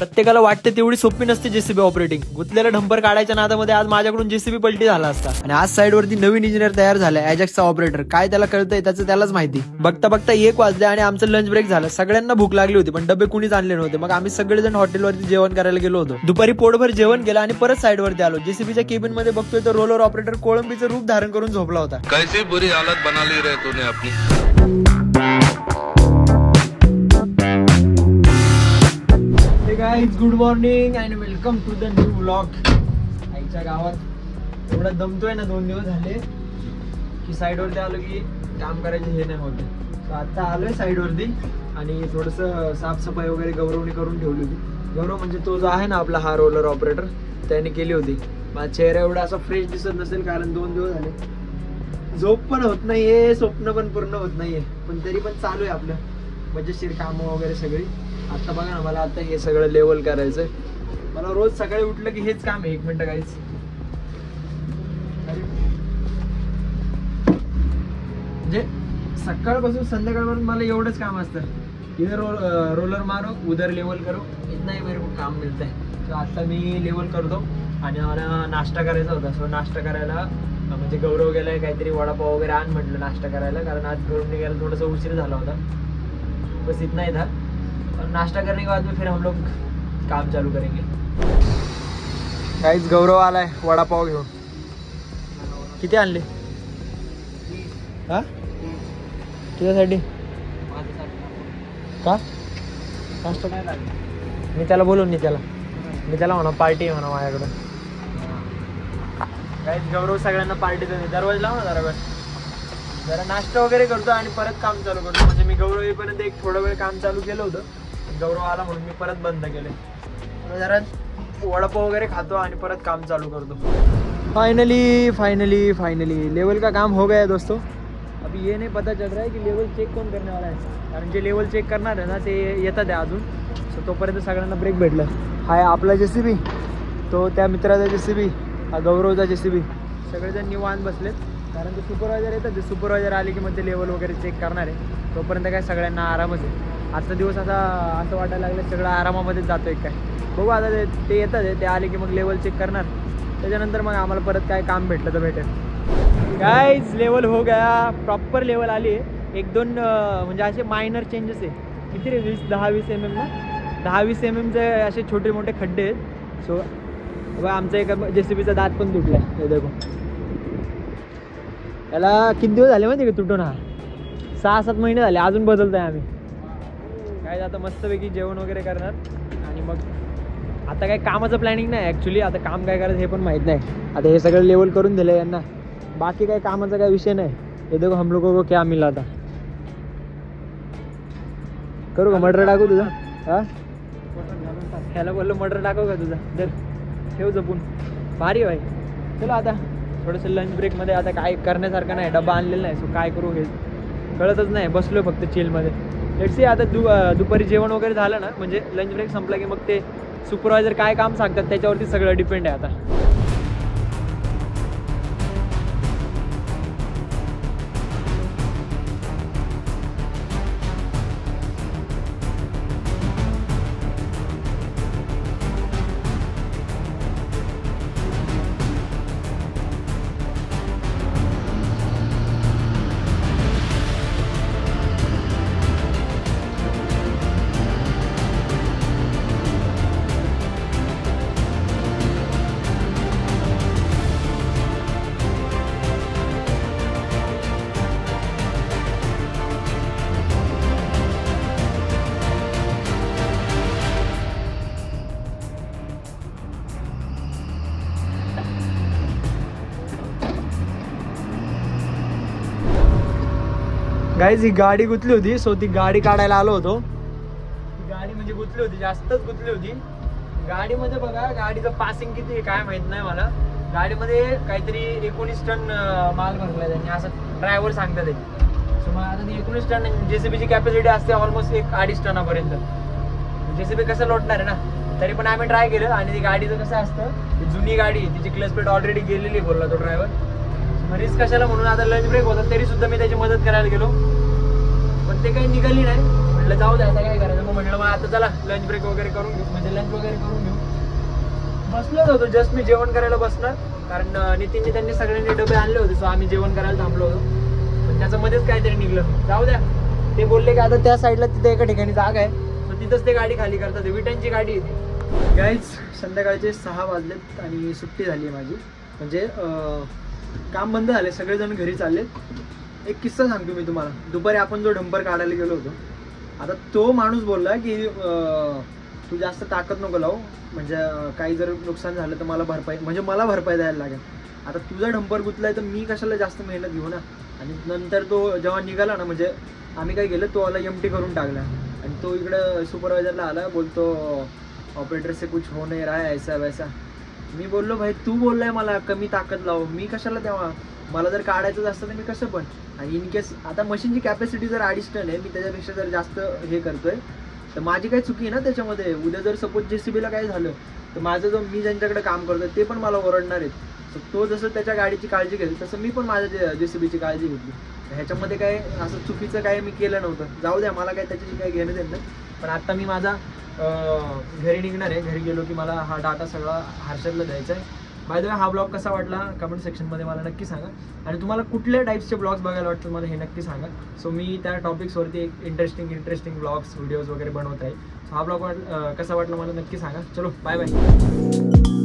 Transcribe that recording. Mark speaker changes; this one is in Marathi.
Speaker 1: प्रत्येकाला वाटते तेवढी सोपी नसते जेसीबी ऑपरेटिंग. गुतलेला डंपर काढायच्या नादामध्ये आज माझ्याकडून जेसीबी पलटी झाला असता. आणि आज साइड वरती नवीन इंजिनियर तयार झालाय, अजॅक्सचा ऑपरेटर. काय त्याला कळतंय त्याचं त्यालाच माहिती. बघता बघता 1 वाजले आणि आमचं लंच ब्रेक झालं. सगळ्यांना भूक लागली होती पण डबे कुणीच आणले नव्हते. मग आम्ही सगळेजण हॉटेलवरती जेवण करायला गेलो होतो. दुपारी पोटभर जेवण केलं आणि परत साइड वरती आलो. जेसीबीच्या केबिन मध्ये बघतोय तर रोलर ऑपरेटर कोळंबीचं रूप धारण करून झोपला होता.
Speaker 2: कैसी बुरी हालत बना ली रे तूने अपनी.
Speaker 1: Guys good morning and welcome to the new vlog. आईच्या गावात एवढा दमतोय ना 2 दिवस झाले की साइड वरती आलो की काम करायचे हे नाही होते. तर आता आलोय साइड वरती आणि थोडस साफसफाई वगैरे गौरवने करून ठेवली होती. गौरव म्हणजे तो जो आहे ना आपला हा रोलर ऑपरेटर त्याने केली होती. माझा चेहरा एवढा असा फ्रेश दिसत नसेल कारण 2 दिवस झाले झोप पण होत नाहीये, स्वप्न पण पूर्ण होत नाहीये. पण तरी पण चालू आहे आपलं मजेशीर कामं वगैरे सगळी. आता बघा ना मला आता हे सगळं लेवल करायचंय. मला रोज सकाळी उठलं की हेच काम आहे. 1 मिनिट काहीच म्हणजे सकाळपासून संध्याकाळपर्यंत मला एवढंच काम असतं. इधर रोलर मारो उधर लेवल करो, इतना ही मेरे को काम मिळतंय. तर आता मी लेवल करतो आणि मला नाश्ता करायचा होता. सो नाश्ता करायला म्हणजे गौरव गेलाय काहीतरी वडापाव वगैरे आण म्हटलं नाश्ता करायला, कारण आज गौरव निघायला थोडासा उशीर झाला होता. बस इतना ही था. नाश्ता करने के बाद में फिर हम लोग काम चालू करेंगे. गाइस गौरव आलाय वडापाव घेऊन. किती आणले? हा तुझ्यासाठी का नाश्ता काय लागला? मी त्याला बोलून मी त्याला म्हणा पार्टी म्हणा माझ्याकडं. गाइस गौरव सगळ्यांना पार्टी देते. दरवाजा लाव ना जरा नाश्ता वगैरे करतो आणि परत काम चालू करतो. म्हणजे मी गौरव येईपर्यंत एक थोडा वेळ काम चालू केलं होतं. गौरव आला म्हणून मी परत बंद केले. जरा वडापाव वगैरे खातो आणि परत काम चालू करतो. फाइनली लेवल का काम हो गया दोस्तों. अभी ये नहीं पता चल रहा है कि लेवल चेक कौन करने वाला है, कारण जे लेवल चेक करणार आहे ना ते येतात आहे अजून. सो तोपर्यंत सगळ्यांना ब्रेक भेटला. हा आपला जेसीबी, तो त्या मित्राचा जेसीबी, हा गौरवचा जेसीबी. सगळेजण निवांत बसलेत कारण ते सुपरवायझर येतात. ते सुपरवायझर आले की मग ते लेवल वगैरे चेक करणार आहे. तोपर्यंत काय सगळ्यांना आरामच आहे. आजचा दिवस असं वाटायला लागलं सगळं आरामामध्येच जातोय काय. बघू आता ते येतात आहे, ते आले की मग लेवल चेक करणार. त्याच्यानंतर मग आम्हाला परत काय काम भेटलं तर भेटेल. गाइस लेवल हो गया, प्रॉपर लेवल आली आहे. 1-2 म्हणजे असे मायनर चेंजेस आहे. किती रे 10-20 mm ना, 10-20 mmचे असे छोटे मोठे खड्डे आहेत. सो बघा आमचा एक जेसीबीचा दात पण तुटला आहे. हे देखो याला किती दिवस झाले माहिती का तुटून? हा 6-7 महिने झाले. अजून बदलत आहे आम्ही. काय आता मस्तपैकी जेवण वगैरे करणार आणि मग आता काय कामाचं प्लॅनिंग नाही ॲक्च्युली. आता काम काय करायचं हे पण माहीत नाही. आता हे सगळं लेवल करून दिलं यांना, बाकी काय कामाचा काय विषय नाही. हे देखो हम लोगों को क्या मिला था. करू का मटर टाकू तुझा? हा ह्याला बोललो मटर टाकू का तुझा? जर ठेव जपून. भारी भाई. चलो आता थोडंसं लंच ब्रेकमध्ये आता काय करण्यासारखं नाही. डबा आणलेला नाही. सो काय करू हे कळतच नाही. बसलो फक्त चिलमध्ये. लेट्स सी आता दुपारी जेवण वगैरे झालं ना, म्हणजे लंच ब्रेक संपला की मग ते सुपरवायझर काय काम सांगतात त्याच्यावरती सगळं डिपेंड आहे आता. गाइस ही गाडी गुतली होती. सो ती गाडी काढायला आलो होतो. ती गाडी म्हणजे गुतली होती, जास्तच गुतली होती. गाडीमध्ये बघा गाडीचं पासिंग किती आहे काय माहित नाही मला. गाडीमध्ये काहीतरी 19 टन माल भरलाय त्यांनी असं ड्रायव्हर सांगतात ते. सो मग आता ती 19 टन जेसीबीची कॅपॅसिटी असते ऑलमोस्ट 1-2.5 टनापर्यंत. जेसीबी कसं लोटणार आहे ना. तरी पण आम्ही ट्राय केलं. आणि ती गाडीचं कसं असतं, जुनी गाडी तिची क्लच प्लेट ऑलरेडी गेलेली बोलला तो ड्रायव्हर. रिस्क कशाला म्हणून आता लंच ब्रेक होता तरी सुद्धा मी त्याची मदत करायला गेलो. पण ते काही निघाली नाही. म्हटलं जाऊ द्या आता काय करायचं. म्हटलं मग आता चला लंच ब्रेक वगैरे करून घेऊ, म्हणजे लंच वगैरे करून घेऊ. बसलोच होतो जस्ट मी जेवण करायला बसणार, कारण नितीनने त्यांनी सगळ्यांनी डबे आणले होते. सो आम्ही जेवण करायला थांबलो होतो, पण त्याच्यामध्येच काहीतरी निघलं. जाऊ द्या, ते बोलले की आता त्या साईडला तिथे एका ठिकाणी जागा आहे, सो तिथंच ते गाडी खाली करतात. विटांची गाडी येते. गाईज संध्याकाळचे 6 वाजलेत आणि सुट्टी झाली आहे माझी, म्हणजे काम बंद झाले, सगळेजण घरी चाललेत. एक किस्सा सांगतो मी तुम्हाला. दुपारी आपण जो डंपर काढायला गेलो होतो, आता तो माणूस बोलला की तू जास्त ताकद नको लावू, म्हणजे काही जर नुकसान झालं तर मला भरपाई, म्हणजे मला भरपाई द्यायला लागेल. आता तुझा डंपर गुतलाय तर मी कशाला जास्त मेहनत घेऊ ना. आणि नंतर तो जेव्हा निघाला ना, म्हणजे आम्ही काय केलं, तो आला एमटी करून टाकला आणि तो इकडं सुपरवायझरला आला, बोलतो ऑपरेटर से कुछ हो नहीं रहा है ऐसा वैसा. मी बोललो भाई तू बोललाय मला कमी ताकद लावू, मी कशाला तेव्हा, मला जर काढायचं असतं तर मी कसं पण. आणि इन केस आता मशीनची कॅपॅसिटी जर 2.5 टन आहे, मी त्याच्यापेक्षा जर जास्त हे करतोय तर माझी काही चुकी आहे ना त्याच्यामध्ये. उद्या जर सपोज JCBला काय झालं तर माझं जो मी ज्यांच्याकडे काम करतोय ते पण मला ओरडणार आहेत. तर तो जसं त्याच्या गाडीची काळजी घेईल तसं मी पण माझ्या JCBची काळजी घेतली. ह्याच्यामध्ये काय असं चुकीचं काय मी केलं नव्हतं. जाऊ द्या, मला काय त्याच्याशी काही घेणं देणं नाही. पण आता मी माझा घरी निघणार आहे. घरी गेलो की मला हा डाटा सगळा हर्षदला द्यायचा आहे. बाय द वे हा ब्लॉग कसा वाटला कमेंट सेक्शनमध्ये मला नक्की सांगा, आणि तुम्हाला कुठल्या टाईप्सचे ब्लॉग्स बघायला वाटतं मला हे नक्की सांगा. सो मी त्या टॉपिक्सवरती एक इंटरेस्टिंग ब्लॉग्स व्हिडिओज वगैरे बनवत आहे. सो हा ब्लॉग कसा वाटला मला नक्की सांगा. चलो बाय बाय.